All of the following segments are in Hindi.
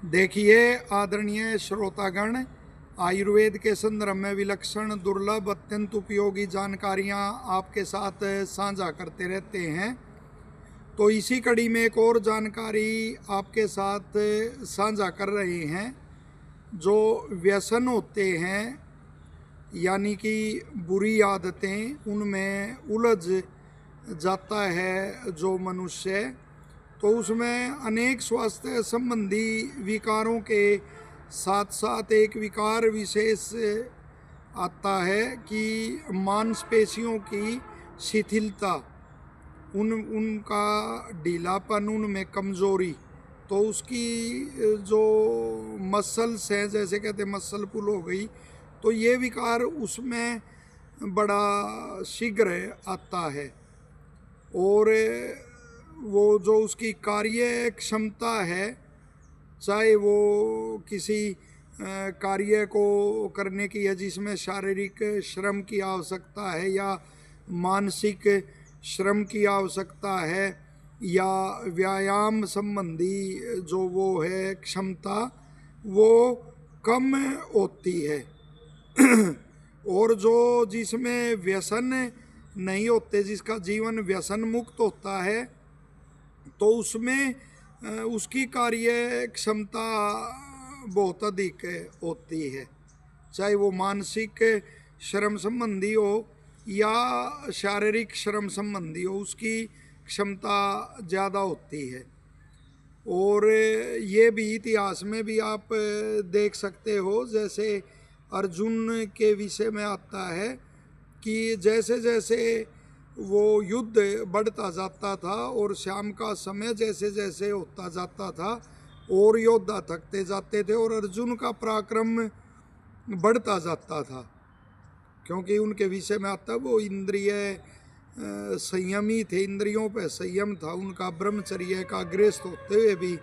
देखिए आदरणीय श्रोतागण, आयुर्वेद के संदर्भ में विलक्षण, दुर्लभ, अत्यंत उपयोगी जानकारियां आपके साथ साझा करते रहते हैं। तो इसी कड़ी में एक और जानकारी आपके साथ साझा कर रहे हैं। जो व्यसन होते हैं यानी कि बुरी आदतें, उनमें उलझ जाता है जो मनुष्य, तो उसमें अनेक स्वास्थ्य संबंधी विकारों के साथ साथ एक विकार विशेष आता है कि मांसपेशियों की शिथिलता, उनका ढीलापन, उनमें कमज़ोरी। तो उसकी जो मसल्स हैं, जैसे कहते हैं मसल पुल हो गई, तो ये विकार उसमें बड़ा शीघ्र आता है। और वो जो उसकी कार्य क्षमता है, चाहे वो किसी कार्य को करने की है जिसमें शारीरिक श्रम की आवश्यकता है या मानसिक श्रम की आवश्यकता है या व्यायाम संबंधी जो वो है क्षमता, वो कम होती है। और जो जिसमें व्यसन नहीं होते, जिसका जीवन व्यसन मुक्त होता है, तो उसमें उसकी कार्य क्षमता बहुत अधिक होती है। चाहे वो मानसिक श्रम संबंधी हो या शारीरिक श्रम संबंधी हो, उसकी क्षमता ज़्यादा होती है। और ये भी इतिहास में भी आप देख सकते हो, जैसे अर्जुन के विषय में आता है कि जैसे जैसे वो युद्ध बढ़ता जाता था और शाम का समय जैसे जैसे होता जाता था और योद्धा थकते जाते थे और अर्जुन का पराक्रम बढ़ता जाता था, क्योंकि उनके विषय में आता वो इंद्रिय संयमी थे, इंद्रियों पे संयम था उनका, ब्रह्मचर्य का गृहस्थ होते हुए भी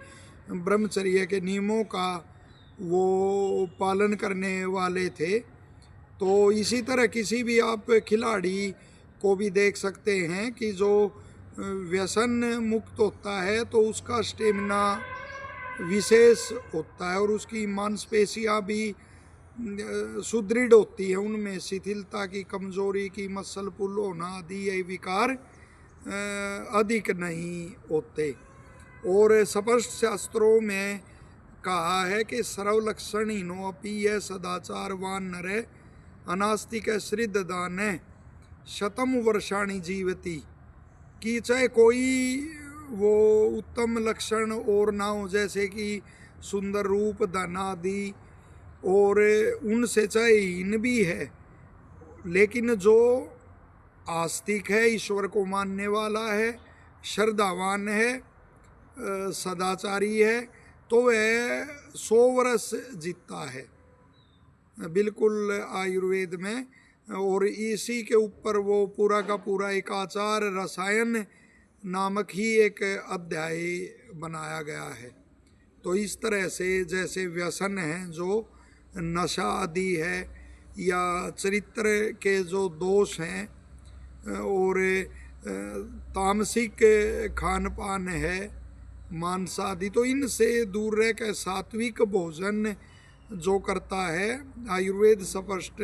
ब्रह्मचर्य के नियमों का वो पालन करने वाले थे। तो इसी तरह किसी भी आप खिलाड़ी को भी देख सकते हैं कि जो व्यसन मुक्त होता है तो उसका स्टेमिना विशेष होता है और उसकी मांसपेशियां भी सुदृढ़ होती है, उनमें शिथिलता की, कमजोरी की, मसल पुल होना आदि ये विकार अधिक नहीं होते। और स्पष्ट शास्त्रों में कहा है कि सर्वलक्षणहीनो अपि यह सदाचारवान नरे अनास्तिक श्रिद्ध दाने शतम वर्षाणी जीवती, कि चाहे कोई वो उत्तम लक्षण और ना हो, जैसे कि सुंदर रूप, धन आदि, और उनसे चाहे हीन भी है, लेकिन जो आस्तिक है, ईश्वर को मानने वाला है, श्रद्धावान है, सदाचारी है, तो वह 100 वर्ष जीता है बिल्कुल आयुर्वेद में। और इसी के ऊपर वो पूरा का पूरा एक आचार रसायन नामक ही एक अध्याय बनाया गया है। तो इस तरह से जैसे व्यसन है, जो नशा आदि है या चरित्र के जो दोष हैं और तामसिक खान पान है, मांस आदि, तो इनसे दूर रह कर सात्विक भोजन जो करता है, आयुर्वेद स्पष्ट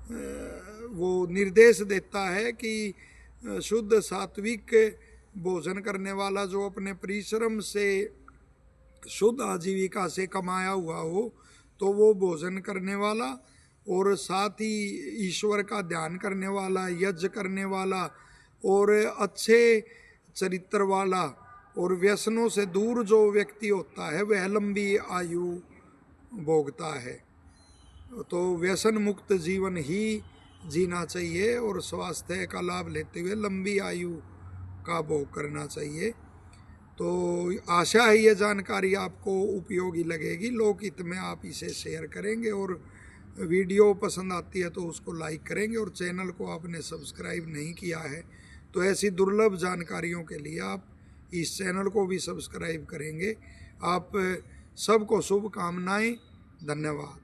वो निर्देश देता है कि शुद्ध सात्विक भोजन करने वाला, जो अपने परिश्रम से शुद्ध आजीविका से कमाया हुआ हो, तो वो भोजन करने वाला और साथ ही ईश्वर का ध्यान करने वाला, यज्ञ करने वाला और अच्छे चरित्र वाला और व्यसनों से दूर जो व्यक्ति होता है, वह लंबी आयु भोगता है। तो व्यसन मुक्त जीवन ही जीना चाहिए और स्वास्थ्य का लाभ लेते हुए लंबी आयु का भोग करना चाहिए। तो आशा है ये जानकारी आपको उपयोगी लगेगी, लोकहित में आप इसे शेयर करेंगे और वीडियो पसंद आती है तो उसको लाइक करेंगे, और चैनल को आपने सब्सक्राइब नहीं किया है तो ऐसी दुर्लभ जानकारियों के लिए आप इस चैनल को भी सब्सक्राइब करेंगे। आप सबको शुभकामनाएं। धन्यवाद।